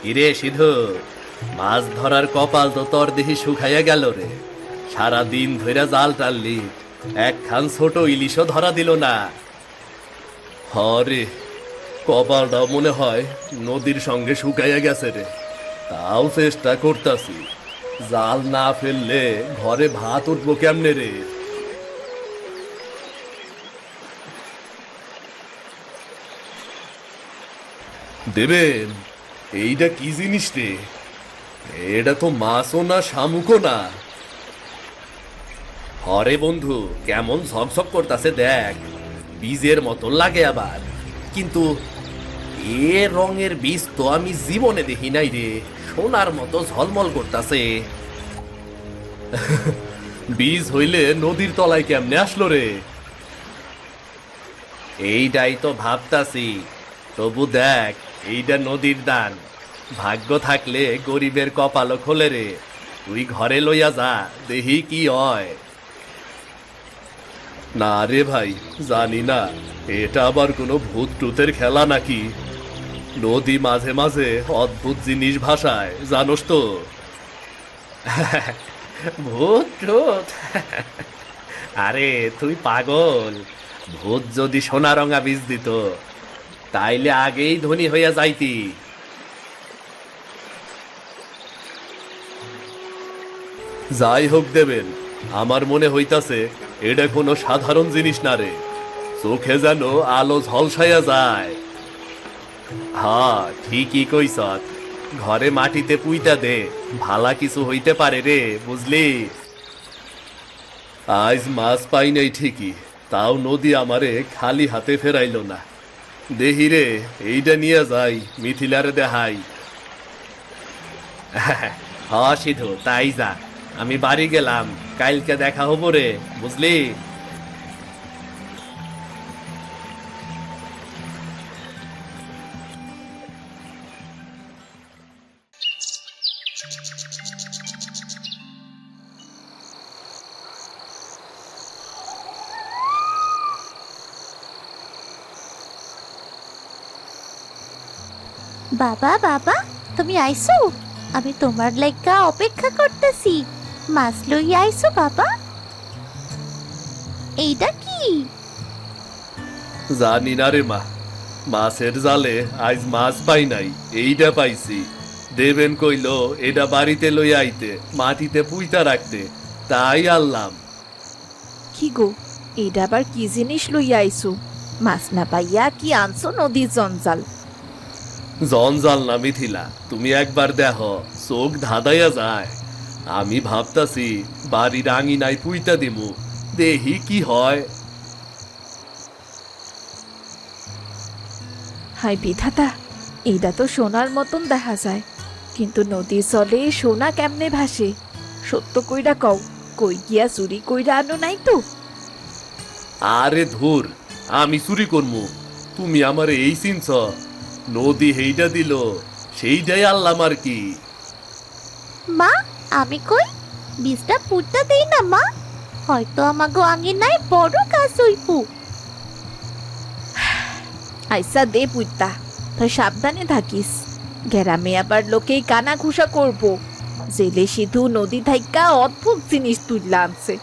কিরে সিধু, মাছ ধরার কপাল তো তোর দেহি শুকাইয়া গেল রে। সারা দিন ধইরা জাল টানলি, একখান ছোট ইলিশও ধরা দিল না। হরে, কপালটা মনে হয় নদীর সঙ্গে শুকাইয়া গেছে রে। তাও চেষ্টা করতাছি, জাল না ফেললে ঘরে ভাত উঠবো কেমনে রে। দেবেন, এইটা কি জিনিস রে? এটা তো মাছও না, শামুকও না। হরে বন্ধু, কেমন ঝকঝক করতাছে দেখ, বীজের মতো লাগে আবার। কিন্তু এ রঙের বীজ তো আমি জীবনে দেখি নাই রে। সোনার মতো ঝলমল করতাছে। বীজ হইলে নদীর তলায় কেমনে আসলো রে? এইটাই তো ভাবতাছি। তবু দেখ, এইটা নদীর দান। ভাগ্য থাকলে গরিবের কপালও খোলে রে। তুই ঘরে লইয়া যা, দেহি কি হয়। না রে ভাই, জানি না এটা আবার কোনো ভূত টুতের খেলা নাকি। নদী মাঝে মাঝে অদ্ভুত জিনিস ভাসায়, জানোস তো। ভূত টুত? আরে তুই পাগল। ভূত যদি সোনা রঙা বীজ দিত, তাইলে আগেই ধনী হইয়া যাইতি। যাই হোক দেবেন, আমার মনে হইতাছে এটা কোনো সাধারণ জিনিস না রে। চোখে যেন আলো ঝলসাইয়া যায়। হ্যাঁ, ঠিকই কইস। ঘরে মাটিতে পুইতা দে, ভালা কিছু হইতে পারে রে, বুঝলি। আজ মাছ পাই নাই ঠিকই, তাও নদী আমারে খালি হাতে ফেরাইল না। দেহি রে, এইটা নিয়ে যাই, মিথিলারে দেখাই। হ সিধু, তাই যা। আমি বাড়ি গেলাম, কালকে দেখা হবো রে, বুঝলি। বাবা বাবা, তুমি আইছো? আমি তোমার লাইগা অপেক্ষা করতেছি। মাছ লইয়া আইছো বাবা? এইটা কি? জানি না রে মা, মাছের জালে আজ মাছ পাই নাই, এইটা পাইছি। দেবেন কইল এটা বাড়িতে লইয়া আইতে, মাটিতে পুইতা রাখতে, তাই আনলাম। কি গো, এটা আবার কি জিনিস লইয়া আইছো? মাছ না পাইয়া কি আনছো নদীর জঞ্জাল? জঞ্জাল না মিথিলা, তুমি একবার দেখো, চোখ ধাঁধাইয়া যায়। আমি ভাবতাছি বাড়ির আঙিনায় পুইতা দিমু, দেহি কি হয়। হাই বিধাতা, এইটা তো সোনার মতন দেখা যায়, কিন্তু নদীর জলে সোনা কেমনে ভাসে? সত্য কইরা কও, কই গিয়া চুরি কইরা আনো নাই তো? আরে ধুর, আমি চুরি করমু? তুমি আমারে এই চিনছ? নদী হেইটা দিল, সেইটাই আনলাম আর কি। মা, আমি কই? বীজটা পুঁততে দেই না মা, হয়তো আমাগো আঙিনায় বড় গাছ হইবো। আইসা দে পুইতা, তুই সাবধানে থাকিস। গ্রামে আবার লোকেই কানা ঘুষা করবো, জেলে সিধু নদী থাইকা অদ্ভুত জিনিস তুললা আনছে।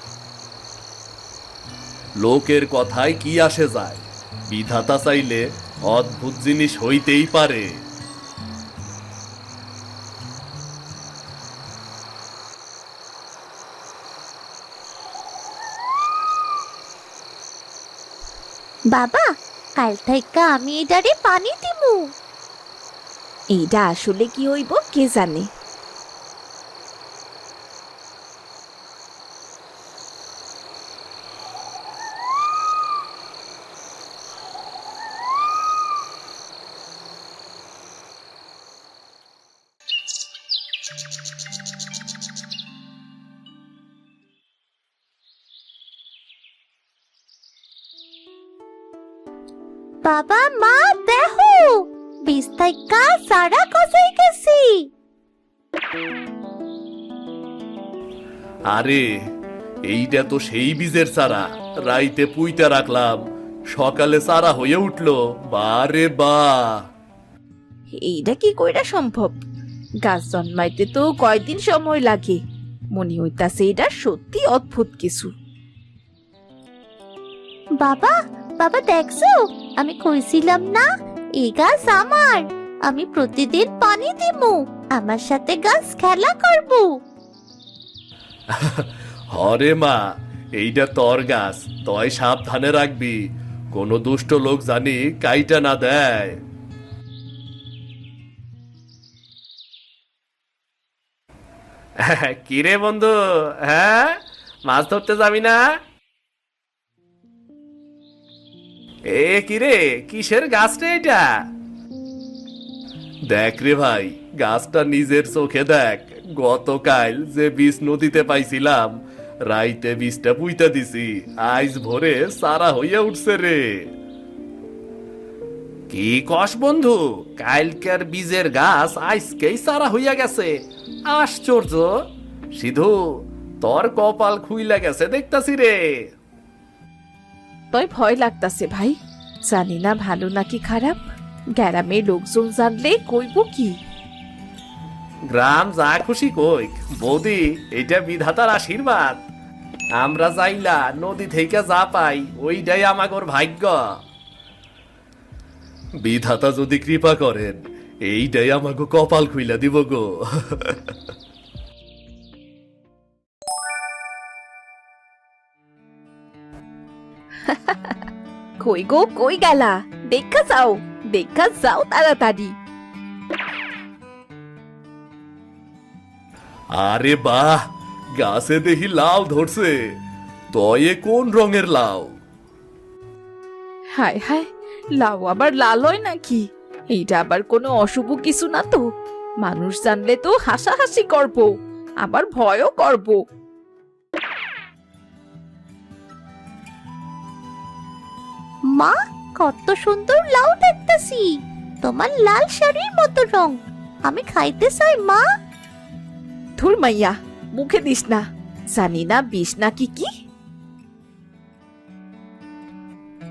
লোকের কথায় কি আসে যায়, বিধাতা চাইলে অদ্ভুত জিনিস হইতেই পারে। বাবা, কাল থাইকা আমি এটারে পানি দিমু। এইটা আসলে কি হইব কে জানে। বাবা মা, দেখো, বীজ থাইকা সারা গজাই গেছি। আরে, এইটা তো সেই বীজের চারা, রাইতে পুইতা রাখলাম, সকালে চারা হয়ে উঠলো। বারে বা! এইটা কি কইরা সম্ভব? গাছ জন্মাইতে তো কয়দিন সময় লাগে। মনে হইতাছে এটা সত্যি অদ্ভুত কিছু। বাবা, বাবা দেখছো, আমি কইছিলাম না এই গাছ আমার। আমি প্রতিদিন পানি দিমু, আমার সাথে গাছ খেলা করব। হরে মা, এইটা তোর গাছ, তয় সাবধানে রাখবি, কোনো দুষ্ট লোক জানি কাইটা না দেয়। কিরে বন্ধু, হ্যাঁ মাছ ধরতে যাবি না? এ কিরে, কিসের গাছটা এটা? দেখ রে ভাই, গাছটা নিজের চোখে দেখ। গতকাল যে বীজ নদীতে পাইছিলাম, রাইতে বীজটা পুইতা দিছি, আইজ ভোরে সারা হইয়া উঠছে রে। কি কস বন্ধু, কালকের বীজের গাছ আজকেই সারা হইয়া গেছে? আশ্চর্য, সিধু তোর কপাল খুইলা গেছে দেখতাছি রে। তয় ভয় লাগতাছে ভাই, জানি না ভালো নাকি খারাপ। গ্রামের লোকজন জানলে কইব কি? গ্রাম যা খুশি কইক বৌদি, এটা বিধাতার আশীর্বাদ। আমরা যাইলা নদী থেকে যা পাই ওইটাই আমাগর ভাগ্য। বিধাতা যদি কৃপা করেন, এইটাই আমাগো কপাল খুইলা দিব গো। কই গো, কই গেলা? দেখা যাও, দেখা যাও তাড়াতাড়ি। আরে বাহ, গাছে দেখি লাউ ধরছে। তয়ে কোন রঙের লাউ? হায় হায়, লাউ আবার লাল হয় নাকি? এইটা আবার কোনো অশুভ কিছু না তো? মানুষ জানলে তো হাসাহাসি করব, আবার ভয়ও করব। মা, কত সুন্দর লাউ দেখতেছি, তোমার লাল শাড়ির মতো রং। আমি খাইতে চাই মা। ধুর মাইয়া, মুখে দিস না, জানি না বিষ নাকি কি।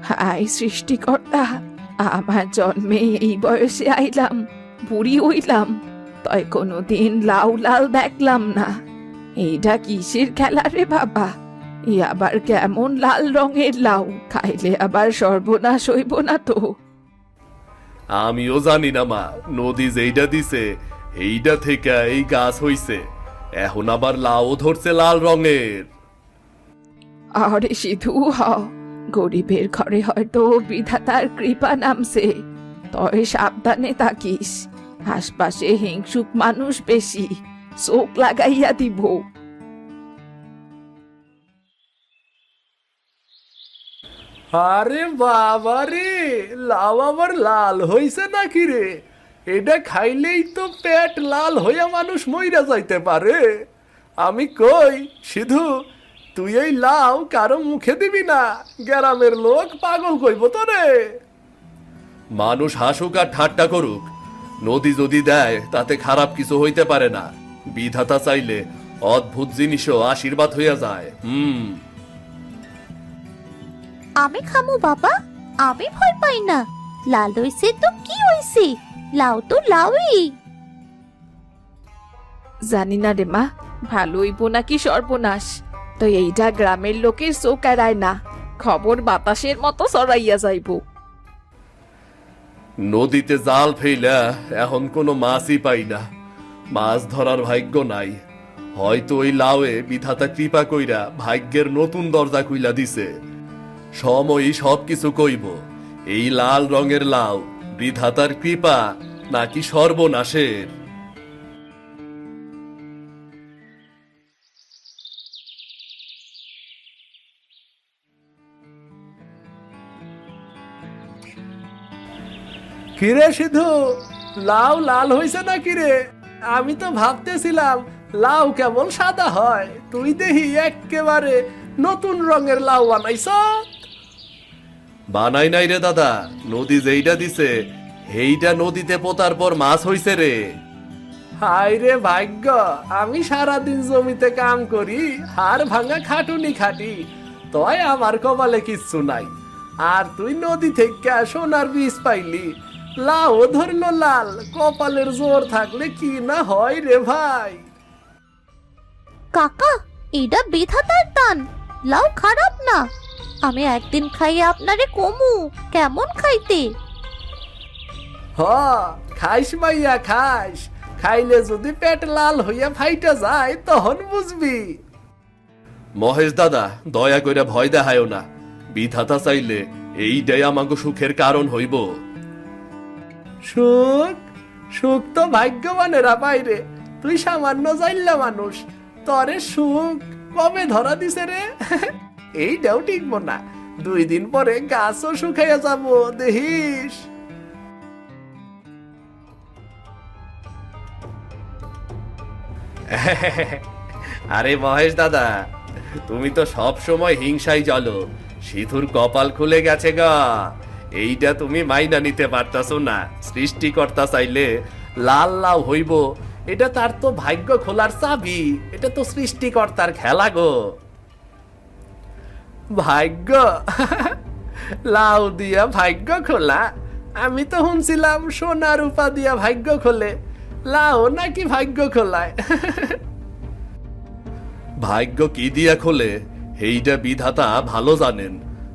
হায় সৃষ্টিকর্তা, আমার জন্মে এই বয়সে আইলাম, বুড়ি হইলাম, তয় কোনোদিন লাউ লাল দেখলাম না। এইটা কিসের খেলা রে বাবা? এ আবার কেমন লাল রঙের লাউ? খাইলে আবার সর্বনাশ হইব না তো? আমিও জানি না মা, নদী যেইটা দিছে এইটা থেকে এই গাছ হইছে। এখন আবার লাউ ধরছে লাল রঙের। আরে সিধু, গরিবের ঘরে হয়তো বিধাতার কৃপা নামছে। তয় সাবধানে থাকিস, আশপাশে হিংসুক মানুষ বেশি, চোখ লাগাইয়া দিব। আরে বাবা রে, লাউ আবার লাল হইছে নাকি রে? এটা খাইলেই তো পেট লাল হইয়া মানুষ মইরা যাইতে পারে। আমি কই সিধু, তুই এই লাউ কারো মুখে দিবি না, গ্রামের লোক পাগল কইব তো রে। মানুষ হাসুক আর ঠাট্টা করুক, নদী যদি দেয় তাতে খারাপ কিছু হইতে পারে না। বিধাতা চাইলে অদ্ভুত জিনিসও আশীর্বাদ হইয়া যায়। আমি খামু বাবা, আমি ভয় পাই না। লাল হইছে তো কি হইছে, লাউ তো লাউই। জানি না রে মা, ভালো হইব নাকি সর্বনাশ। তো এইটা গ্রামের লোকের চোখ এড়ায় না, খবর বাতাসের মতো ছড়াইয়া যাইব। নদীতে জাল ফেইলা এখন কোনো মাছই পাই না, মাছ ধরার ভাগ্য নাই। হয়তো ওই লাউয়ে বিধাতা কৃপা কইরা ভাগ্যের নতুন দরজা খুইলা দিছে। সময়ই সবকিছু কইব। এই লাল রঙের লাউ বিধাতার কৃপা নাকি সর্বনাশের। কিরে সিধু, লাউ লাল হইছে নাকি রে? আমি তো ভাবতেছিলাম লাউ কেবল সাদা হয়, তুই দেখি একেবারে নতুন রঙের লাউ বানাইছ। বানাই নাই রে দাদা, নদী যেইটা দিছে এইটা নদীতে পোতার পর মাছ হইছে রে। হাই রে ভাগ্য, আমি সারাদিন জমিতে কাম করি, হাড় ভাঙা খাটুনি খাটি, তয় আমার কপালে কিচ্ছু নাই। আর তুই নদী থেকে সোনার বীজ পাইলি, লাউ ধরলো লাল, কপালের জোর থাকলে কি না হয় রে ভাই। কাকা, এটা বিধাতার দান। লাউ খারাপ না। আমি একদিন খাইয়ে আপনারে কমু কেমন খাইতে। হ, খাইস মাইয়া খাইস। খাইলে যদি পেট লাল হইয়া ফাইটা যায় তখন বুঝবি। মহেশ দাদা, দয়া কইরা ভয় দেখায়ও না। বিধাতা চাইলে এইটাই আমাগো সুখের কারণ হইব। সুখ? সুখ তো ভাগ্যবানেরা বাইরে। তুই সামান্য জাইল্লা মানুষ, তরে সুখ কবে ধরা দিছে রে? এইটাও টিকবো না, 2 দিন পরে গাছও শুকাইয়া যাব, দেখিস। আরে মহেশ দাদা, তুমি তো সব সময় হিংসাই জ্বলো। সিধুর কপাল খুলে গেছে গা। এইটা তুমি মাইনা নিতে পারতাছো না। সৃষ্টিকর্তা চাইলে লাল লাউ হইব, এটা তার তো ভাগ্য খোলার চাবি। এটা তো সৃষ্টিকর্তার খেলা গো। ভাগ্য? লাউ দিয়া ভাগ্য খোলা? আমি তো শুনছিলাম সোনা রূপা দিয়া ভাগ্য খোলে। লাউ নাকি ভাগ্য খোলায়? ভাগ্য কি দিয়া খোলে এইটা বিধাতা ভালো জানেন।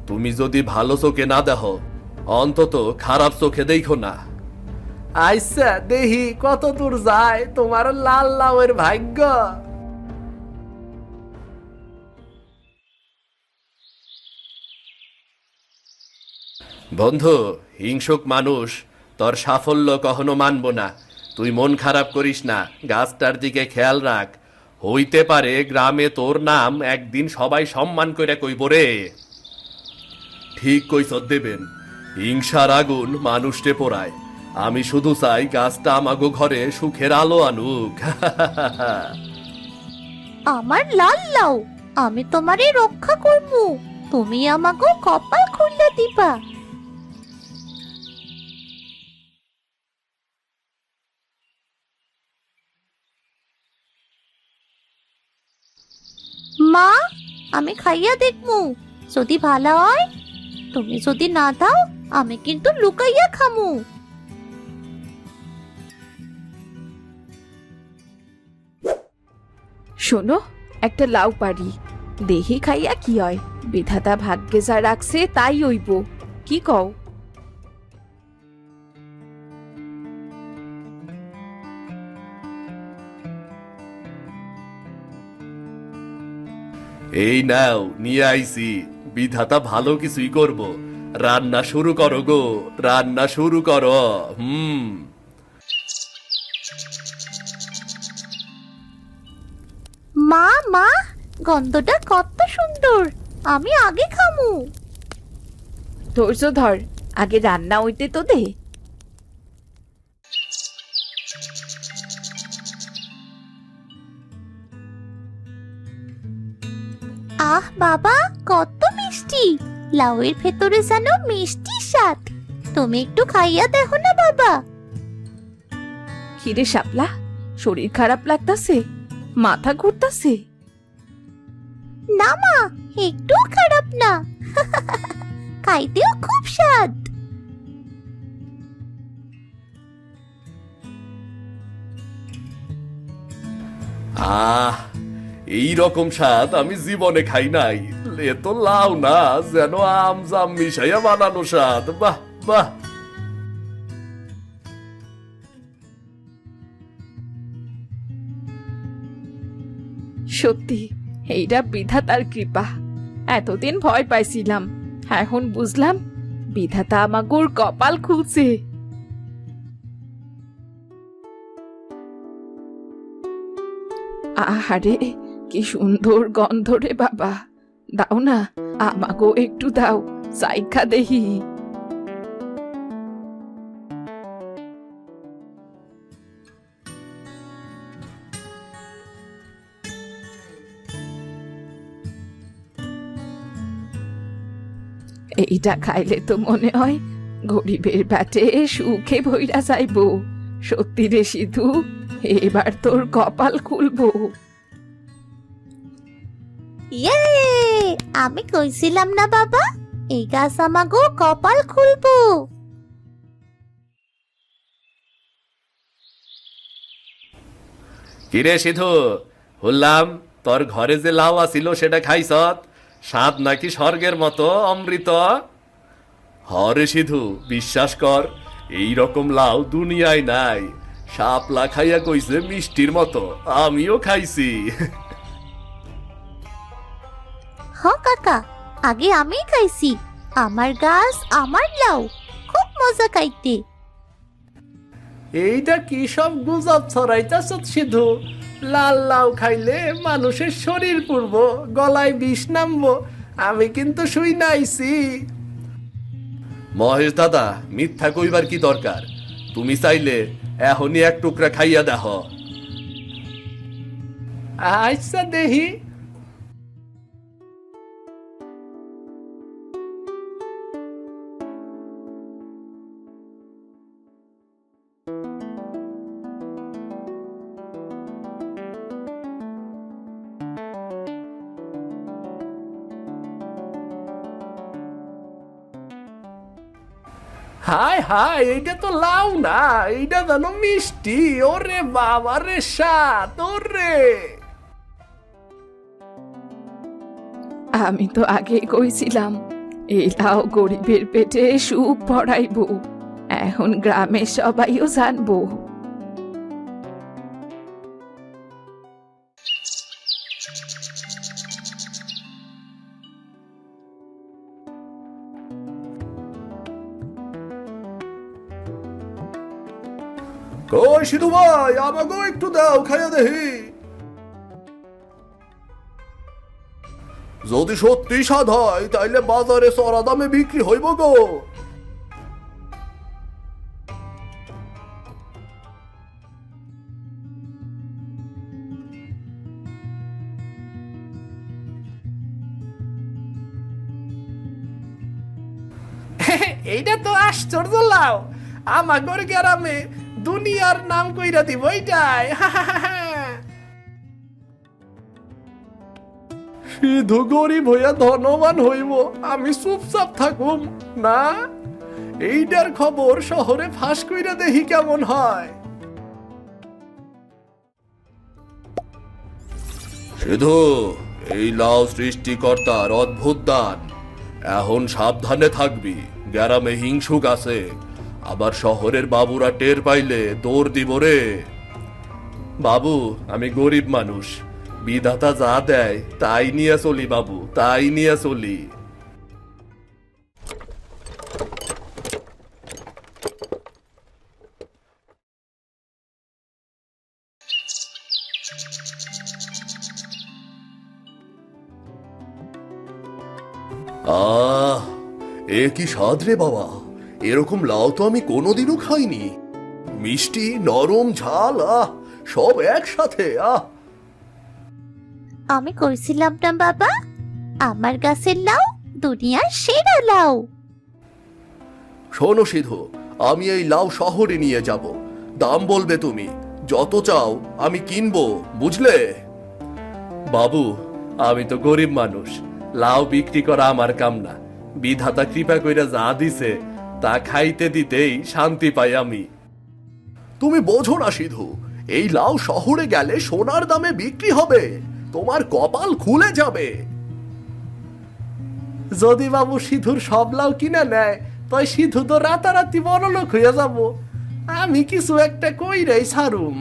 তুমি যদি ভালো চোখে না দেখো, অন্তত খারাপ চোখে দেখো না। আইসা দেহি কত দূর যায় তোমার লাল লাউয়ের ভাগ্য। বন্ধু, হিংসুক মানুষ তোর সাফল্য কখনো মানব না। তুই মন খারাপ করিস না, গাছটার দিকে খেয়াল রাখ। হইতে পারে গ্রামে তোর নাম একদিন সবাই সম্মান করে কইব রে। ঠিক কইছ দেবেন, হিংসার আগুন মানুষকে পোড়ায়। আমি শুধু চাই গাছটা আমাগো ঘরে সুখের আলো আনুক। আমার লাল লাউ, আমি তোমারে রক্ষা করবো। তুমি আমাকে কপাল খুললে দিবা। মা, আমি খাইয়া দেখবো, যদি ভালো হয়। তুমি যদি না দাও, আমি কিন্তু লুকাইয়া খামু। শোনো, একটা লাউ পারি, দেহি খাইয়া কি হয়। বিধাতা ভাগ্যে যা রাখছে তাই হইব, কি কও? এই নাও, নিয়ে আইছি। বিধাতা ভালো কিছুই করব। রান্না শুরু করো গো, রান্না শুরু করো। মা মা, গন্ধটা কত সুন্দর। আমি আগে খামু। ধৈর্য ধর, আগে রান্না হইতে তো দে। আহ বাবা, কত মিষ্টি। লাউয়ের ভেতরে যেন মিষ্টি স্বাদ। তুমি একটু খাইয়া দেখো না বাবা। খিরে শাপলা, শরীর খারাপ লাগতাছে? মাথা ঘুরতাছে? না মা, একটু খারাপ না। খাইতেও খুব স্বাদ। আহ, এই রকম স্বাদ আমি জীবনে খাই নাই। এ তো লাউ না, যেন আম জাম মিশাইয়া বানানো স্বাদ। বাহ বাহ। সত্যি, এইটা বিধাতার কৃপা। এতদিন ভয় পাইছিলাম, এখন বুঝলাম বিধাতা আমাগুর কপাল খুলছে। আহারে, কি সুন্দর গন্ধ রে বাবা। দাও না, আমাগো একটু দাও, সাইখা দেহি। এইটা খাইলে তো মনে হয় গরিবের পেটে সুখে ভইরা যাইব। সত্যি রে সিধু, এবার তোর কপাল খুলবো। ইয়ে, আমি কইছিলাম না বাবা, এই গাছ আমাগো কপাল খুলবো। কিরে সিধু, বললাম তোর ঘরে যে লাউ আছিল সেটা খাইছত? স্বাদ নাকি স্বর্গের মতো অমৃত? হরে সিধু, বিশ্বাস কর, এই রকম লাউ দুনিয়ায় নাই। শাপলা খাইয়া কইছে মিষ্টির মতো, আমিও খাইছি। হ কাকা, আগে আমি খাইছি। আমার গাছ, আমার লাউ, খুব মজা খাইতে। এইটা কি সব গুজব ছড়াইতাছ সিধু? লাল লাউ খাইলে মানুষের শরীর পুড়ব, গলায় বিষ নামবো, আমি কিন্তু শুই নাইছি। মহেশ দাদা, মিথ্যা কইবার কি দরকার? তুমি চাইলে এখনই এক টুকরা খাইয়া দেহ। আচ্ছা দেহি। হায় হায়, এইটা তো লাউ না, এইটা যেন মিষ্টি। ওরে বাবা রে, স্বাদ ওরে। আমি তো আগেই কইছিলাম এই লাউ গরিবের পেটে সুখ ভরাইব। এখন গ্রামের সবাইও জানবো। কই সিধু ভাই, আমাকেও একটু দাও, খাইয়া দেহি। যদি সত্যি স্বাদ হয় তাইলে বাজারে চড়া দামে বিক্রি হইব গো। এইটা তো আশ্চর্য লাউ, আমাগর গ্রামে দুনিয়ার নাম কইরা দিব এইটাই। সিধু গরিব হইয়া ধনবান হইব, আমি চুপচাপ থাকুম না? এইটার খবর শহরে ফাঁস কইরা দেখি কেমন হয়। সিধু, এই লাউ সৃষ্টিকর্তার অদ্ভুত দান। এখন সাবধানে থাকবি, গ্রামে হিংসুক আছে, আবার শহরের বাবুরা টের পাইলে দৌড় দিব রে। বাবু, আমি গরিব মানুষ, বিধাতা যা দেয় তাই নিয়ে চলি বাবু, তাই নিয়ে চলি। আহ, এ কি স্বাদ রে বাবা! এরকম লাউ তো আমি কোনোদিনও খাইনি। মিষ্টি, নরম, ঝাল, সব একসাথে। আমি কইছিলাম না বাবা, আমার গাছের লাউ দুনিয়ার সেরা লাউ। শোনো সিধু, আমি এই লাউ শহরে নিয়ে যাব, দাম বলবে তুমি, যত চাও আমি কিনবো, বুঝলে? বাবু, আমি তো গরিব মানুষ, লাউ বিক্রি করা আমার কাম না। বিধাতা কৃপা কইরা যা দিছে তা খাইতে দিতেই শান্তি পাই আমি। তুমি বোঝো না সিধু, এই লাউ শহরে গেলে সোনার দামে বিক্রি হবে, তোমার কপাল খুলে যাবে। যদি বাবু সিধুর সব লাউ কিনে নেয়, তাই সিধু তো রাতারাতি বড়লোক হইয়া যাব। আমি কিছু একটা কইরাই ছাড়ুম।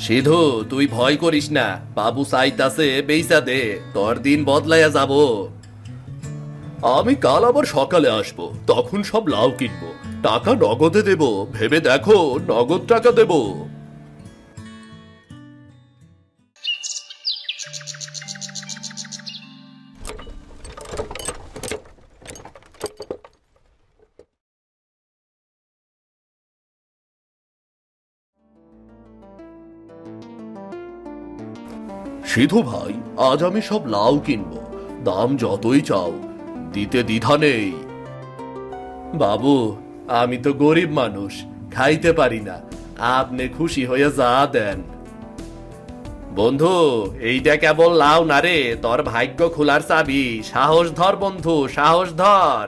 সিধু, তুই ভয় করিস না, বাবু চাইতাছে বেইসা দে, তোর দিন বদলাইয়া যাব। আমি কাল আবার সকালে আসবো, তখন সব লাউ কিনবো, টাকা নগদে দেব, ভেবে দেখো, নগদ টাকা দেব। সিধু ভাই, আজ আমি সব লাউ কিনবো, দাম যতই চাও দিতে দ্বিধা নেই। বাবু, আমি তো গরিব মানুষ, খাইতে পারি না, আপনি খুশি হয়ে যা দেন। বন্ধু, এইটা কেবল লাউ না রে, তোর ভাগ্য খোলার চাবি। সাহস ধর বন্ধু, সাহস ধর।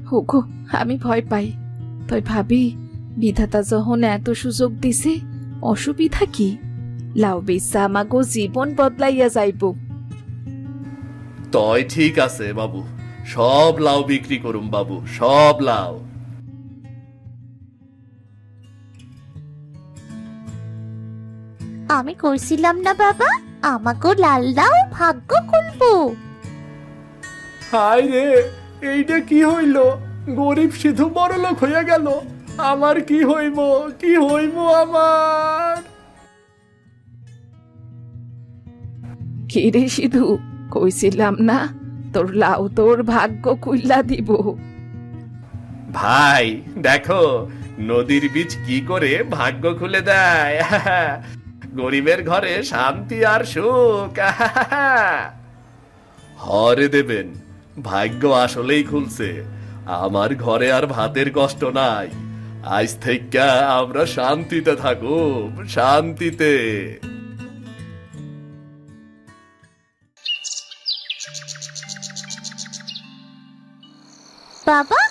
হুগো আমি ভয় পাই। তাই ভাবি বিধাতা যখন এত সুযোগ দিছে অসুবিধা কি? লাউ বেচা আমাগো জীবন বদলাইয়া যাইব। তয় ঠিক আছে বাবু, সব লাউ বিক্রি করুম বাবু, সব লাউ। আমি কইছিলাম না বাবা, আমাকেও লাল দাও, ভাগ্য খুলবো। হাই রে, এইটা কি হইল? গরিব সিধু বড়লোক হইয়া গেল। আমার কি হইব, কি হইব আমার? কি রে সিধু, কইছিলাম না তোর লাউ তোর ভাগ্য খুইলা দিব। ভাই দেখো, নদীর বীজ কি করে ভাগ্য খুলে দেয়। গরিবের ঘরে শান্তি আর সুখ। হরে দেবেন, ভাগ্য আসলেই খুলছে। আমার ঘরে আর ভাতের কষ্ট নাই। আজ থেকে আমরা শান্তিতে থাকুব, শান্তিতে। বাবা,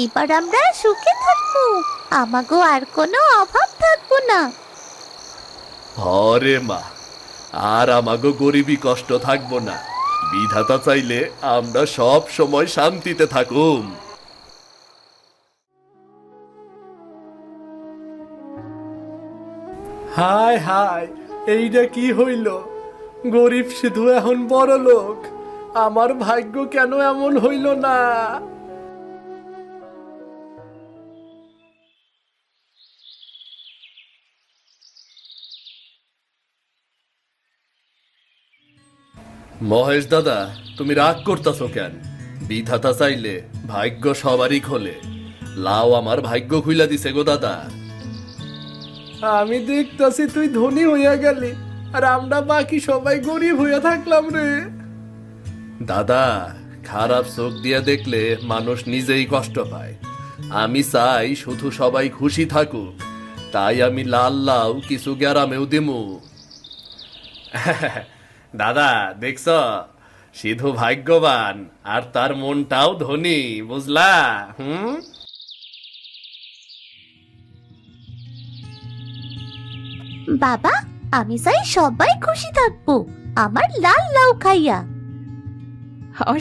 এবার আমরা সুখে থাকবো, আমাকেও আর কোনো অভাব থাকবো না। হরে মা, আর আমাগো গরিবী কষ্ট থাকবো না। বিধাতা চাইলে আমরা সব সময় শান্তিতে থাকুম। হায় হায়, এইটা কি হইল? গরিব শুধু এখন বড় লোক। আমার ভাগ্য কেন এমন হইল না? মহেশ দাদা, তুমি রাগ করতেছো কেন? বিধাতা চাইলে ভাগ্য সবারই খোলে। লাও আমার ভাগ্য খুইলা দিছে গো দাদা। আমি দেখতাছি তুই ধনী হইয়া গেলি, আর আমরা বাকি সবাই গরিব হইয়া থাকলাম রে। দাদা, খারাপ চোখ দিয়া দেখলে মানুষ নিজেই কষ্ট পায়। আমি চাই শুধু সবাই খুশি থাকুক, তাই আমি লাল লাউ কিছু গ্যারামেও দিমু। দাদা দেখছ, সিধু ভাগ্যবান আর তার মনটাও ধনী, বুঝলা? বাবা, আমি চাই সবাই খুশি থাকবো আমার লাল লাউ খাইয়া।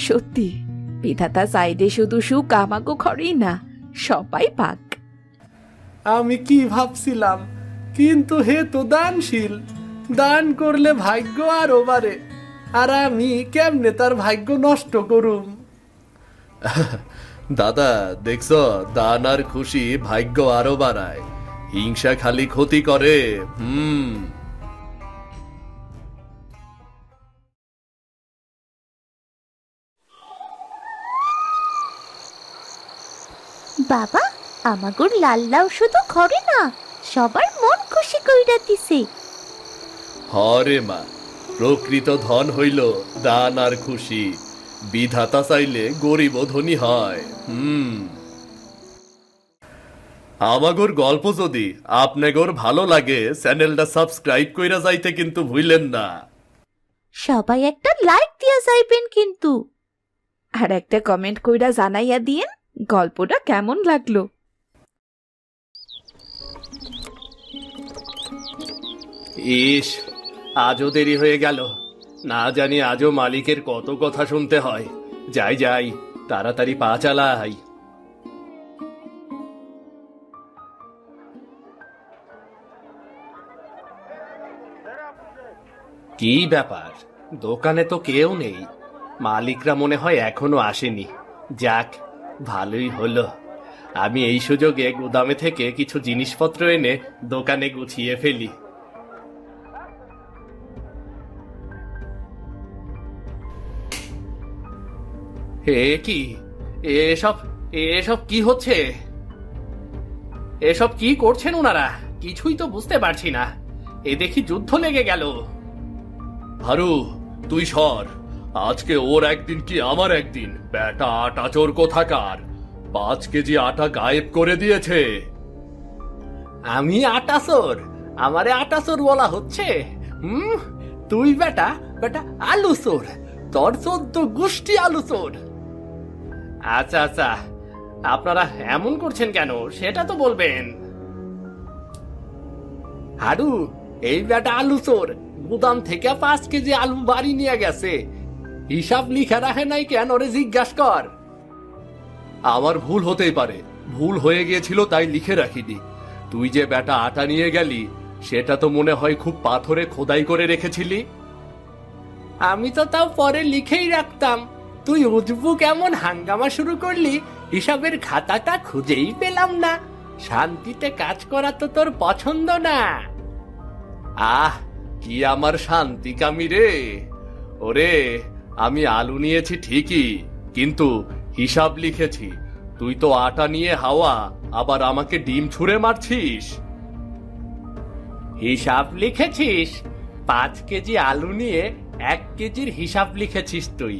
সত্যি, বিধাতা চাইলে শুধু সুখ আমাগো ঘরেই না, সবাই পাক। আমি কি ভাবছিলাম, কিন্তু হে তো দানশীল। দান করলে ভাগ্য আরো বাড়ে, আর আমি কেমনে তার ভাগ্য নষ্ট করুম? দাদা দেখছ, দান আর খুশি ভাগ্য আরো বাড়ায়, হিংসা খালি ক্ষতি করে। বাবা, আমাগোর লাল লাউ শুধু ঘরে না, সবার মন খুশি কইরা দিছে। হরে মা, প্রকৃত ধন হইল দান আর খুশি। বিধাতা চাইলে গরিব ও ধনী হয়। আমাগোর গল্প যদি আপনাগোর ভালো লাগে, চ্যানেলটা সাবস্ক্রাইব কইরা যাইতে কিন্তু ভুলেন না। সবাই একটা লাইক দিয়া যাইবেন কিন্তু। আর একটা কমেন্ট কইরা জানাইয়া দিয়েন গল্পটা কেমন লাগলো। ইস, আজও দেরি হয়ে গেল। না জানি আজও মালিকের কত কথা শুনতে হয়। যাই যাই, তাড়াতাড়ি পা চালাই। কি ব্যাপার, দোকানে তো কেউ নেই। মালিকরা মনে হয় এখনো আসেনি। যাক, ভালোই হলো। আমি এই সুযোগে গুদামে থেকে কিছু জিনিসপত্র এনে দোকানে গুছিয়ে ফেলি। কি এসব এসব কি হচ্ছে? এসব কি করছেন ওনারা? কিছুই তো বুঝতে পারছি না। এ দেখি যুদ্ধ লেগে গেল। হারু, তুই সর। আজকে ওর একদিন কি আমার একদিন। বেটা আটা চোর কোথাকার, 5 কেজি আটা গায়েব করে দিয়েছে। আমি আটা চোর? আমারে আটা চোর বলা হচ্ছে? তুই বেটা বেটা আলু চোর। তোর 14 গোষ্ঠী আলু চোর। আচ্ছা আচ্ছা, আপনারা এমন করছেন কেন সেটা তো বলবেন। হারু, এই বেটা আলু চোর গুদাম থেকে 5 কেজি আলু বাড়ি নিয়ে গেছে, হিসাব লিখে রাখে নাই কেন ওরে জিজ্ঞাসা কর। আমার ভুল হতেই পারে, ভুল হয়ে গিয়েছিল তাই লিখে রাখিনি। তুই যে বেটা আটা নিয়ে গেলি সেটা তো মনে হয় খুব পাথরে খোদাই করে রেখেছিলি। আমি তো তাও পরে লিখেই রাখতাম, তুই উজবু কেমন হাঙ্গামা শুরু করলি, হিসাবের খাতাটা খুঁজেই পেলাম না। শান্তিতে কাজ করা তো তোর পছন্দ না। আহ, কি আমার শান্তি কামি রে। ওরে, আমি আলু নিয়েছি ঠিকই, কিন্তু হিসাব লিখেছি। তুই তো আটা নিয়ে হাওয়া, আবার আমাকে ডিম ছুঁড়ে মারছিস। হিসাব লিখেছিস? 5 কেজি আলু নিয়ে 1 কেজির হিসাব লিখেছিস তুই?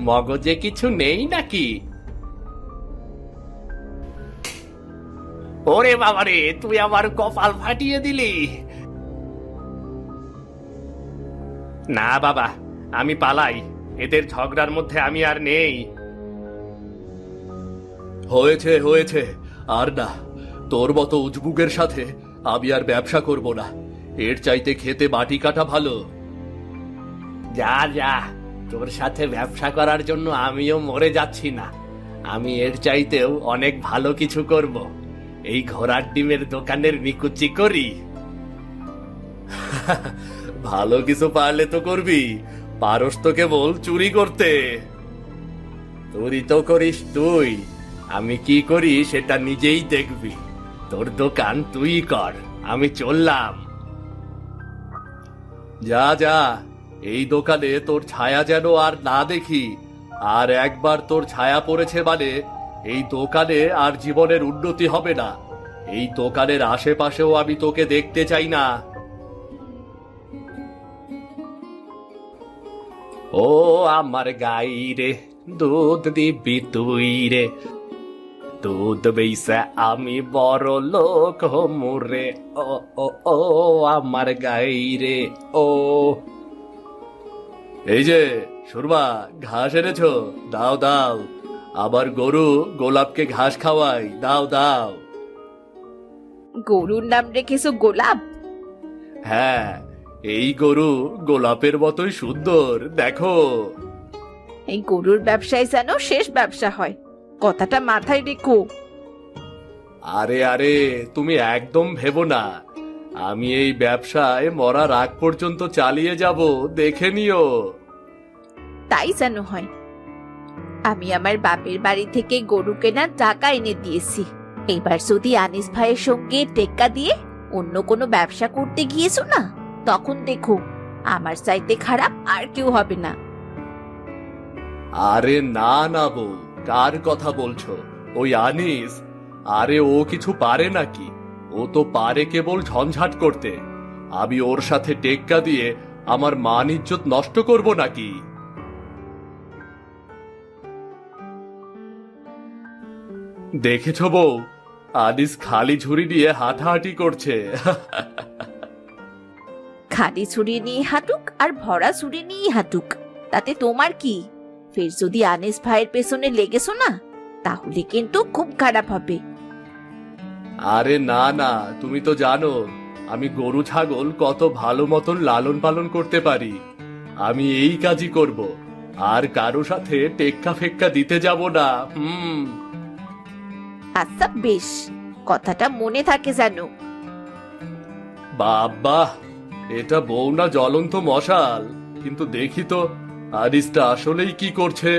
মগজে কিছু নেই নাকি? ওরে বাবারে, তুই আমার কপাল ফাটিয়ে দিলি। না বাবা, আমি পালাই, এদের ঝগড়ার মধ্যে আমি আর নেই। হয়েছে হয়েছে, আর না, তোর মতো উজবুকের সাথে আমি আর ব্যবসা করব না। এর চাইতে খেতে মাটি কাটা ভালো। যা যা, তোর সাথে ব্যবসা করার জন্য আমিও মরে যাচ্ছি না। আমি এর চাইতেও অনেক ভালো কিছু করব। এই ঘোড়ার ডিমের দোকানের নিকুচি করি। ভালো কিছু পারলে তো করবি, পারস তো কেবল চুরি করতে। চুরি তো করিস তুই, আমি কি করি সেটা নিজেই দেখবি। তোর দোকান তুই কর, আমি চললাম। যা যা, এই দোকানে তোর ছায়া যেন আর না দেখি। আর একবার তোর ছায়া পড়েছে মানে এই দোকানে আর জীবনের উন্নতি হবে না। এই দোকানের আশেপাশেও আমি তোকে দেখতে চাই না। ও আমার গাই রে, দুধ দিবি তুই রে, দুধ বেইসা আমি বড় লোক হমু রে। ও ও ও আমার গাই রে ও। এই যে সুরমা, ঘাস এনেছো? দাও দাও, আবার গরু গোলাপকে ঘাস খাওয়াই, দাও দাও। গরুর নাম রেখেছো গোলাপ? হ্যাঁ, এই গরু গোলাপের মতোই সুন্দর, দেখো। এই গরুর ব্যবসায় যেন শেষ ব্যবসা হয়, কথাটা মাথায় রেখো। আরে আরে, তুমি একদম ভেবো না, আমি এই ব্যবসায় মরার আগ পর্যন্ত চালিয়ে যাব, দেখে নিও। তাই যেন হয়। আমি আমার বাপের বাড়ি থেকে গরু কেনার টাকা এনে দিয়েছি। এবার যদি আনিস ভাইয়ের সঙ্গে টেক্কা দিয়ে অন্য কোনো ব্যবসা করতে গিয়েছো না, তখন দেখো আমার চাইতে খারাপ আর কেউ হবে না। আরে না না বউ, কার কথা বলছো? ওই আনিস? আরে ও কিছু পারে নাকি? ও তো পারে কেবল ঝঞ্ঝাট করতে। আমি ওর সাথে টেক্কা দিয়ে আমার মান ইজ্জত নষ্ট করব নাকি? দেখেছো বউ, আনিস খালি ঝুড়ি নিয়ে হাঁটাহাঁটি করছে। খালি ছুরি নিয়ে হাঁটুক আর ভরা ছুরি নিয়ে হাঁটুক, তাতে তোমার কি? ফের যদি আনিস ভাইয়ের পেছনে লেগেছো না, তাহলে কিন্তু খুব খারাপ হবে। আরে না না, তুমি তো জানো আমি গরু ছাগল কত ভালো মতন লালন পালন করতে পারি। আমি এই কাজই করব, আর কারো সাথে টেক্কা ফেক্কা দিতে যাব না। আচ্ছা বেশ, কথাটা মনে থাকে জানো। বাবা, এটা বউ না জ্বলন্ত মশাল? কিন্তু দেখি তো আনিসটা আসলেই কি করছে।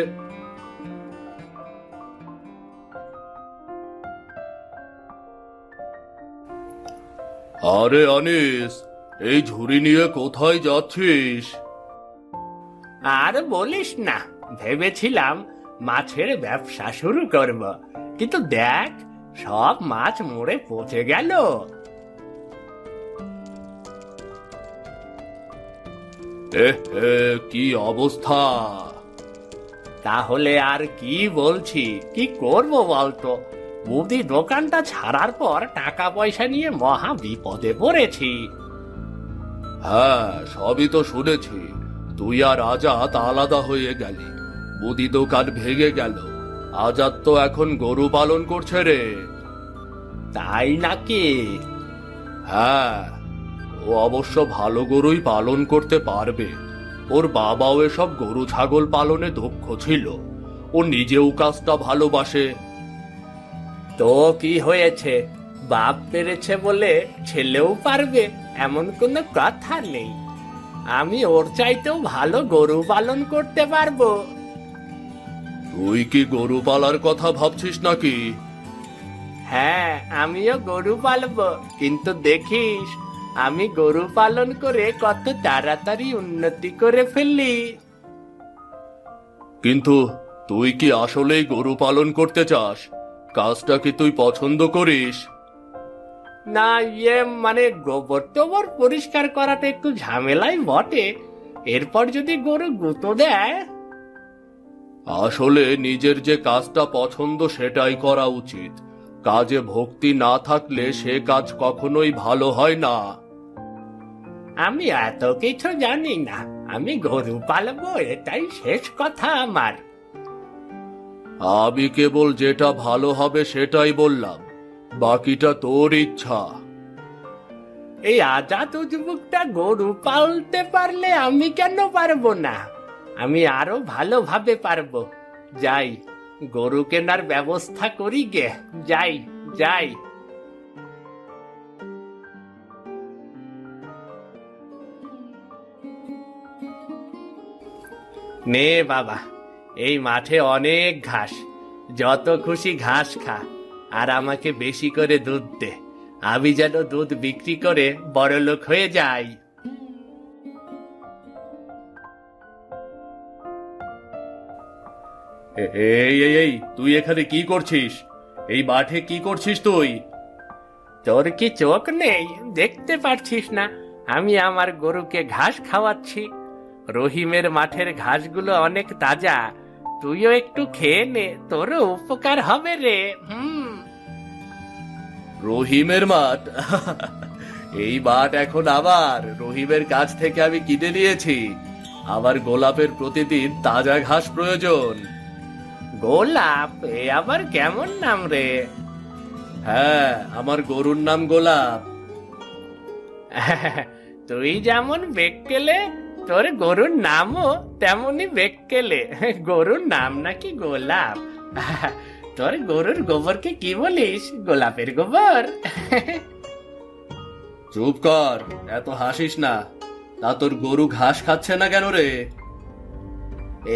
আরে আনিস, এই ঝুড়ি নিয়ে কোথায় যাচ্ছিস? আর বলিস না, ভেবেছিলাম মাছের ব্যবসা শুরু করব, কিন্তু দেখ সব মাছ মরে পচে গেল। কি অবস্থা! তাহলে আর কি বলছি, কি করব বলতো? মুদি দোকানটা ছাড়ার পর টাকা পয়সা নিয়ে মহা বিপদে পড়েছি। হ্যাঁ, সবই তো শুনেছি। তুই আর আজাদ আলাদা হয়ে গেলি, মুদি দোকান ভেঙে গেল, আজাদ তো এখন গরু পালন করছে রে। তাই নাকি? হ্যাঁ, ও অবশ্য ভালো গরুই পালন করতে পারবে। ওর বাবাও এসব গরু ছাগল পালনে দক্ষ ছিল। ও নিজেও কাজটা ভালোবাসে। তো কি হয়েছে, বাপ পেরেছে বলে ছেলেও পারবে এমন কোনো কথা নেই। আমি ওর চাইতেও ভালো গরু পালন করতে পারবো। তুই কি গরু পালার কথা ভাবছিস নাকি? হ্যাঁ, আমিও গরু পালবো, কিন্তু দেখিস আমি গরু পালন করে কত তাড়াতাড়ি উন্নতি করে ফেললি। কিন্তু তুই কি আসলেই গরু পালন করতে চাস? কাজটা কি তুই পছন্দ করিস? না, মানে গোবর টোবর পরিষ্কার করাটা একটু ঝামেলাই বটে। এরপর যদি গরু গুঁতো দেয়। আসলে নিজের যে কাজটা পছন্দ সেটাই করা উচিত। কাজে ভক্তি না থাকলে সে কাজ কখনোই ভালো হয় না। আমি এত কিছু জানি না, আমি গরু পালবো এটাই শেষ কথা আমার। আমি কেবল যেটা ভালো হবে সেটাই বললাম, বাকিটা তোর ইচ্ছা। এই আজাদ যুবকটা গরু পালতে পারলে আমি কেন পারবো না? আমি আরো ভালোভাবে পারবো। যাই, গরু কেনার ব্যবস্থা করি গে। যাই যাই। নে বাবা, এই মাঠে অনেক ঘাস, যত খুশি ঘাস খা, আর আমাকে বেশি করে দুধ দে। আমি যেন দুধ বিক্রি করে বড়লোক হয়ে যাই। এই এই এই, তুই এখানে কি করছিস? এই মাঠে কি করছিস তুই? তোর কি চোখ নেই, দেখতে পারছিস না আমি আমার গরুকে ঘাস খাওয়াচ্ছি? রহিমের মাঠের ঘাসগুলো অনেক তাজা, তুইও একটু খেয়ে নে, তোরও উপকার হবে রে। রহিমের মাঠ? এই মাঠ এখন আমার, রহিমের কাছ থেকে আমি কিনে নিয়েছি। আমার গোলাপের প্রতিদিন তাজা ঘাস প্রয়োজন। গোলাপ? এ আবার কেমন নাম রে? হ্যাঁ, আমার গরুর নাম গোলাপ। তুই যেমন বেক্কেলে, তোর গরুর নামও তেমনই বেক্কেলে। গরুর নাম নাকি গোলাপ? তোর গরুর গোবরকে কি বলিস? গোলাপের গোবর? চুপ কর, এত হাসিস না। তা তোর গরু ঘাস খাচ্ছে না কেন রে?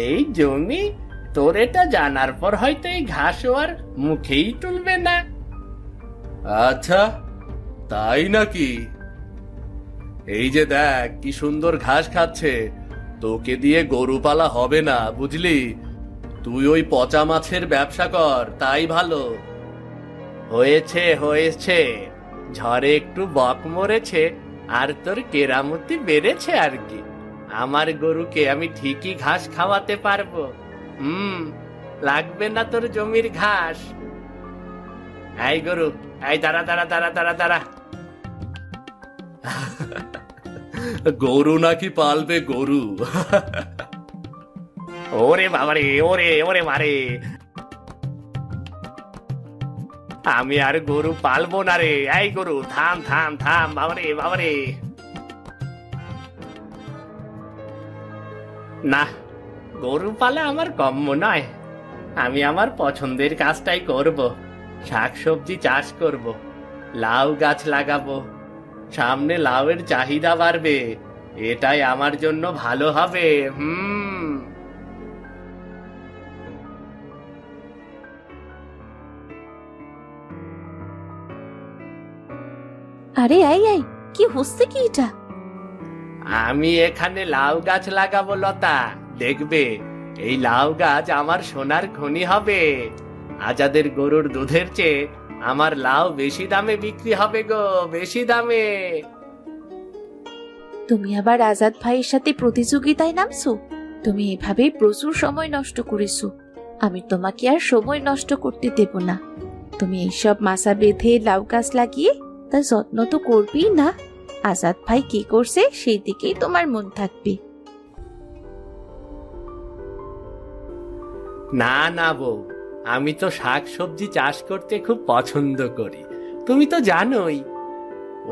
এই জমি, তোর এটা জানার পর হয়তো এই ঘাসও আর মুখেই তুলবে না। আচ্ছা, তাই নাকি? এই যে দেখ কি সুন্দর ঘাস খাচ্ছে। তোকে দিয়ে গরু পালা হবে না, বুঝলি? তুই ওই পচা মাছের ব্যবসা কর, তাই ভালো। হয়েছে হয়েছে, ঝড়ে একটু বক মরেছে আর তোর কেরামতি বেড়েছে আর কি। আমার গরুকে আমি ঠিকই ঘাস খাওয়াতে পারবো। লাগবে না তোর জমির ঘাস। এই গরু, এই দাঁড়া দাঁড়া দাঁড়া দাঁড়া দাঁড়া। গরু নাকি পালবে গরু? ওরে বাবারে, ওরে ওরে মারে। আমি আর গরু পালবো না রে। এই গরু, থাম থাম থাম, বাবারে বাবারে। না, গরু পালা আমার কম্য নয়। আমি আমার পছন্দের কাজটাই করব। শাকসবজি চাষ করব, লাউ গাছ লাগাবো। সামনে লাউয়ের চাহিদা বাড়বে, এটাই আমার জন্য ভালো হবে। আরে আই আই, কি হচ্ছে কি এটা? আমি এখানে লাউ গাছ লাগাবো লতা, দেখবে এই লাউ গাছ আমার সোনার খনি হবে। আজাদের গরুর দুধের চেয়ে আমার লাউ বেশি দামে বিক্রি হবে গো, বেশি দামে। তুমি আবার আজাদ ভাইয়ের সাথে প্রতিযোগিতায় নামছো? তুমি এভাবেই প্রচুর সময় নষ্ট করেছো। আমি তোমাকে আর সময় নষ্ট করতে দেব না। তুমি এইসব মাছা বেঁধে লাউ গাছ লাগিয়ে তার যত্ন তো করবেই না। আজাদ ভাই কি করছে সেই দিকেই তোমার মন থাকবে। না না বউ, আমি তো শাক সবজি চাষ করতে খুব পছন্দ করি, তুমি তো জানোই।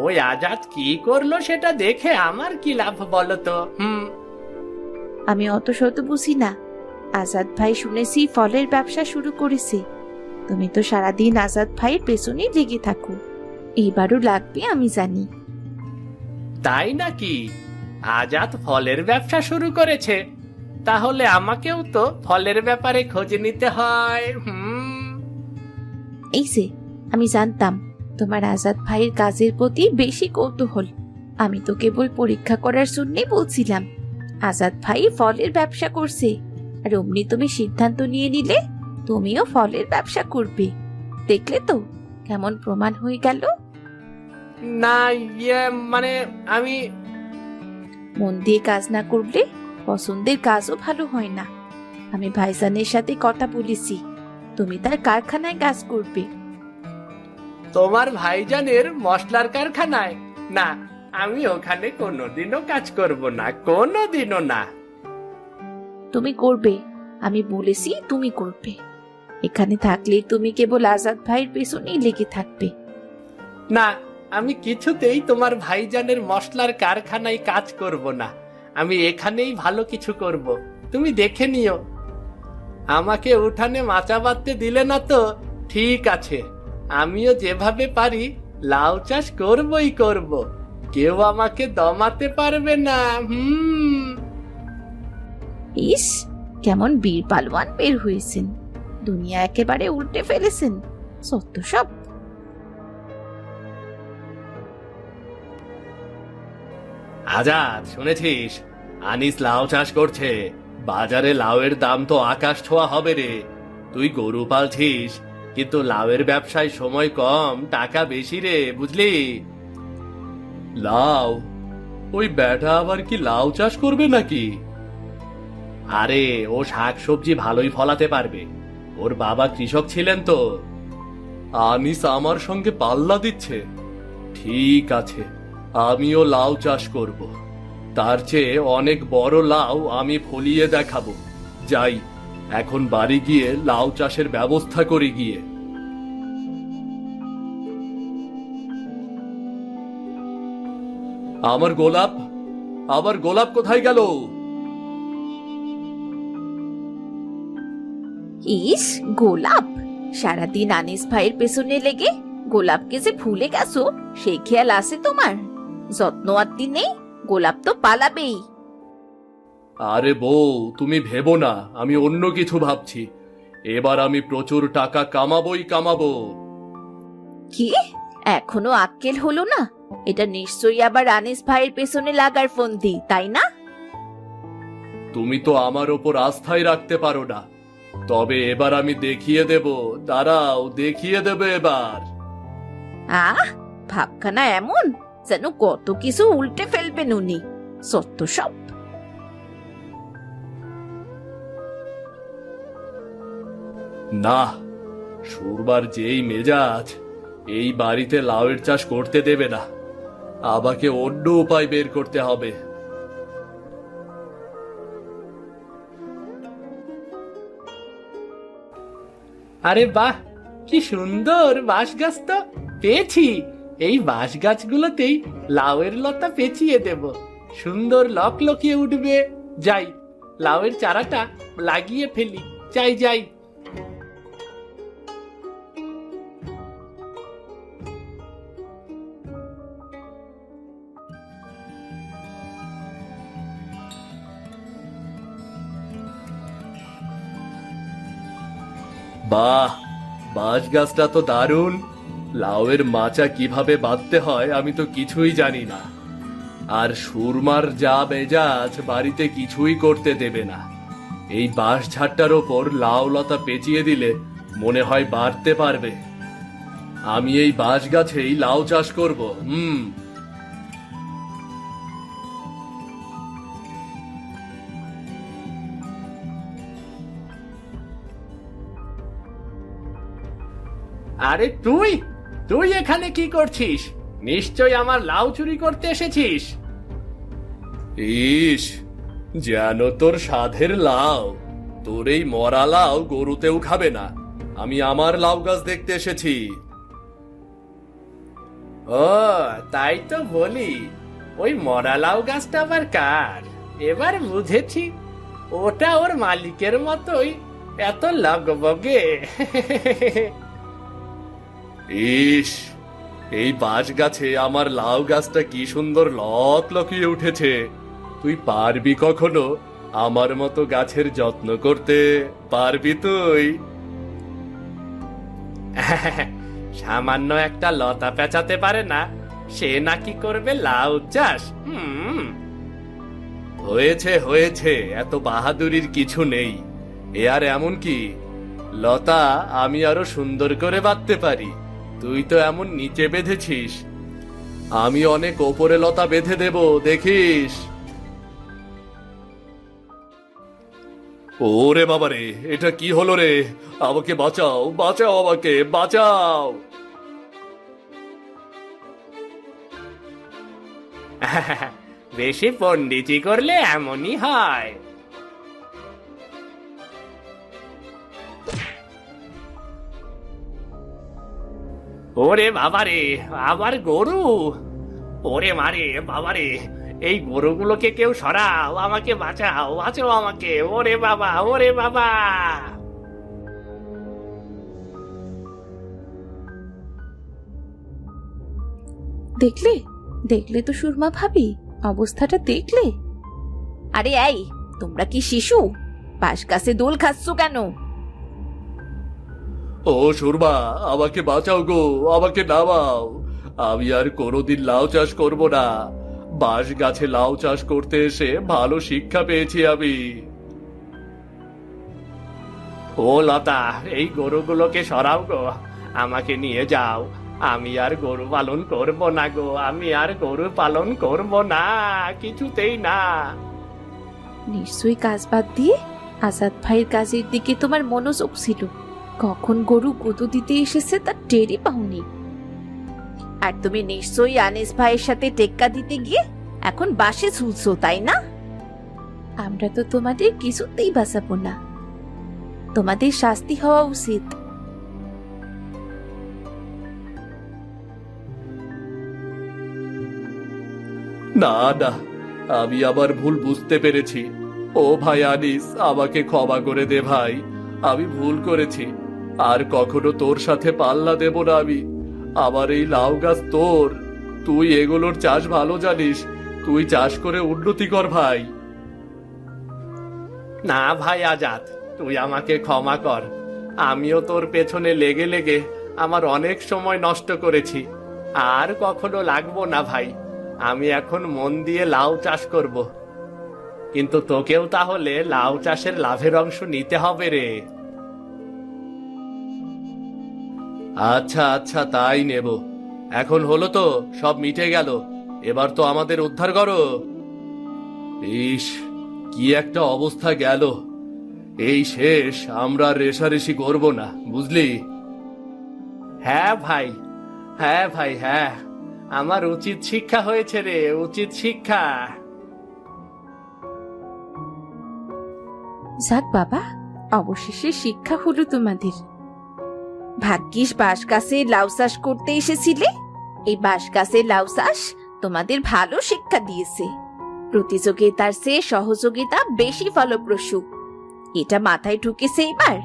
ওই আজাদ কি করলো সেটা দেখে আমার কি লাভ বলো তো? আমি অত শত বুঝি না। আজাদ ভাই শুনেছি ফলের ব্যবসা শুরু করেছে। তুমি তো সারাদিন আজাদ ভাইয়ের পেছনেই লেগে থাকো। এইবারও লাগবে আমি জানি। তাই নাকি? আজাদ ফলের ব্যবসা শুরু করেছে? তাহলে আমাকেও তো ফলের ব্যাপারে খোঁজ নিতে হয়। এই যে, আমি জানতাম তোমার আজাদ ভাইয়ের কাজের প্রতি বেশি কৌতূহল। আমি তো কেবল পরীক্ষা করার জন্যই বলছিলাম আজাদ ভাই ফলের ব্যবসা করছে, আর অমনি তুমি সিদ্ধান্ত নিয়ে নিলে তুমিও ফলের ব্যবসা করবে। দেখলে তো কেমন প্রমাণ হয়ে গেল। না, মানে আমি মন দিয়ে কাজ না করলে পছন্দের কাজও ভালো হয় না। আমি ভাইজানের সাথে কথা বলেছি, তুমি তার কারখানায় কাজ করবে। তোমার ভাইজানের মশলার কারখানায়? না, আমি ওখানে কোনোদিনও কাজ করব না, কোনোদিনও না। তুমি করবে, আমি বলেছি তুমি করবে। এখানে থাকলে তুমি কেবল আজাদ ভাইয়ের পেছনেই লেগে থাকবে। না, আমি কিছুতেই তোমার ভাইজানের মশলার কারখানায় কাজ করব না। আমি এখানেই ভালো কিছু করব, তুমি দেখে নিও। আমাকে উঠানে মাচা বাঁধতে দিলে না তো ঠিক আছে, আমিও যেভাবে পারি লাউ চাষ করবই করব, কেউ আমাকে দমাতে পারবে না। ইস, কেমন বীর পালোয়ান বের হয়েছেন, দুনিয়া একেবারে উল্টে ফেলেছেন। সত্য সব। আজাদ, শুনেছিস আনিস লাউ চাষ করছে? বাজারে লাউয়ের দাম তো আকাশ ছোঁয়া হবে রে। তুই গরু পালছিস, কিন্তু লাউয়ের ব্যবসায় সময় কম, টাকা বেশি রে, বুঝলি? লাউ? ওই বেটা আবার কি লাউ চাষ করবে নাকি? আরে, ও শাক সবজি ভালোই ফলাতে পারবে, ওর বাবা কৃষক ছিলেন তো। আনিস আমার সঙ্গে পাল্লা দিচ্ছে? ঠিক আছে, আমিও লাউ চাষ করব। তার চেয়ে অনেক বড় লাউ আমি ফলিয়ে দেখাবো। যাই, এখন বাড়ি গিয়ে লাউ চাষের ব্যবস্থা করি গিয়ে। আমার গোলাপ, আবার গোলাপ কোথায় গেল? ইস, গোলাপ! সারাদিন আনিস ভাইয়ের পেছনে লেগে গোলাপকে যে ভুলে গেছো সেই খেয়াল আছে তোমার? যত্ন আত্তি নেই, গোলাপ তো পালাবেই। আরে বউ, তুমি ভেবো না আমি অন্য কিছু ভাবছি। এবার আমি প্রচুর টাকা কামাবোই কামাবো। কি, এখনো আক্কেল হলো না? এটা নিশ্চয়ই আবার আনিস ভাইয়ের পেছনে লাগার ফন্দি, তাই না? তুমি তো আমার ওপর আস্থাই রাখতে পারো না। তবে এবার আমি দেখিয়ে দেব, দাঁড়াও, দেখিয়ে দেবে এবার। ভাবখানা এমন যেন কত কিছু উল্টে ফেলবেন উনি। সত্য সব। না, সুরবার যেই মেজাজ, এই বাড়িতে লাউয়ের চাষ করতে দেবে না। আমাকে অন্য উপায় বের করতে হবে। আরে বাহ, কি সুন্দর বাঁশ গাছ তো পেয়েছি। এই বাঁশ গাছগুলোতেই লাউয়ের লতা পেঁচিয়ে দেব, সুন্দর লকলকিয়ে উঠবে। যাই, লাউয়ের চারাটা লাগিয়ে ফেলি। যাই যাই। বাহ, বাঁশ গাছটা তো দারুণ। লাউয়ের মাচা কিভাবে বাঁধতে হয় আমি তো কিছুই জানি না। আর সুরমার যা মেজাজ, বাড়িতে কিছুই করতে দেবে না। এই বাঁশ ঝাড়টার ওপর লাউ লতা পেঁচিয়ে দিলে মনে হয় বাড়তে পারবে। আমি এই বাঁশ গাছেই লাউ চাষ করব। আরে তুই তুই এখানে কি করছিস? নিশ্চয় আমার লাউ চুরি করতে এসেছিস। ইস, যেন তোর সাধের লাউ। তোর এই মরা লাউ গরুতেও খাবে না, আমি আমার লাউ গাছ দেখতে এসেছি। ও, তাই তো বলি, ওই মরা লাউ গাছটা আবার কার? এবার বুঝেছি, ওটা ওর মালিকের মতোই এত লগবগে। ইস, এই বাঁশ গাছে আমার লাউ গাছটা কি সুন্দর লকলকিয়ে উঠেছে। তুই পারবি কখনো আমার মতো গাছের যত্ন করতে? পারবি তুই? সামান্য একটা লতা পেঁচাতে পারে না, সে নাকি করবে লাউ চাষ? হয়েছে হয়েছে, এত বাহাদুরির কিছু নেই। এ আর এমন কি, লতা আমি আরো সুন্দর করে বাঁধতে পারি। তুই তো এমন নিচে বেঁধেছিস, আমি অনেক ওপরে লতা বেঁধে দেব, দেখিস। ওরে বাবারে, এটা কি হলো রে? আমাকে বাঁচাও, বাঁচাও, আমাকে বাঁচাও। বেশি পণ্ডিতি করলে এমনই হয়। ওরে বাবারে, আবার গরু! ওরে মারে বাবারে, এই গরুগুলোকে কেউ সরাও, আমাকে বাঁচাও, বাঁচাও আমাকে! ওরে বাবা, ওরে বাবা! দেখলে দেখলে তো সুরমা ভাবি, অবস্থাটা দেখলে? আরে এই, তোমরা কি শিশু? পাশ গাছে দোল খাচ্ছ কেন? ও সুরমা, আমাকে বাঁচাও গো, আমাকে নামাও। আমি আর কোনোদিন লাউ চাষ করব না। বাঁশ গাছে লাউ চাষ করতে এসে ভালো শিক্ষা পেয়েছি আমি। ও লতা, এই গরুগুলোকে সরাও গো, আমাকে নিয়ে যাও। আমি আর গরু পালন করব না গো, আমি আর গরু পালন করব না, কিছুতেই না। নিশ্চয়ই কাজ বাদ দিয়ে আজাদ ভাইয়ের কাজের দিকে তোমার মনোযোগ ছিল। কখন গরু গুঁতো দিতে এসেছে তার টেরই পাওনি। আর তুমি নিশ্চয়ই আনিস ভাইয়ের সাথে টেক্কা দিতে গিয়ে এখন বাসে ঝুলছো, তাই না? আমরা তো তোমাদের কিছুতেই বাঁচাবো না, তোমাদের শাস্তি হওয়া উচিত। না না, আমি আমার ভুল বুঝতে পেরেছি। ও ভাই আনিস, আমাকে ক্ষমা করে দে ভাই, আমি ভুল করেছি। আর কখনো তোর সাথে পাল্লা দেব না আমি। আমার এই লাউ গাছ তোর, তুই এগুলোর চাষ ভালো জানিস, তুই চাষ করে উন্নতি কর ভাই। না ভাই আজাদ, তুই আমাকে ক্ষমা কর। আমিও তোর পেছনে লেগে লেগে আমার অনেক সময় নষ্ট করেছি। আর কখনো লাগবো না ভাই। আমি এখন মন দিয়ে লাউ চাষ করব। কিন্তু তোকেও তাহলে লাউ চাষের লাভের অংশ নিতে হবে রে। আচ্ছা আচ্ছা, তাই নেব। এখন হলো তো, সব মিটে গেল। এবার তো আমাদের উদ্ধার করো। ইস, কি একটা অবস্থা গেল! এই শেষ, আমরা আর রেষারেষি করব না, বুঝলি? হ্যাঁ ভাই, হ্যাঁ ভাই, হ্যাঁ, আমার উচিত শিক্ষা হয়েছে রে, উচিত শিক্ষা। যাক বাবা, অবশেষে শিক্ষা হলো তোমাদের। ভাগ্যিস বাঁশ গাছে লাউ চাষ করতে এসেছিলে। এই বাঁশ গাছে লাউ চাষ তোমাদের ভালো শিক্ষা দিয়েছে। প্রতিযোগিতার চেয়ে সহযোগিতা বেশি ফলপ্রসূ, এটা মাথায় ঢুকেছে এবার?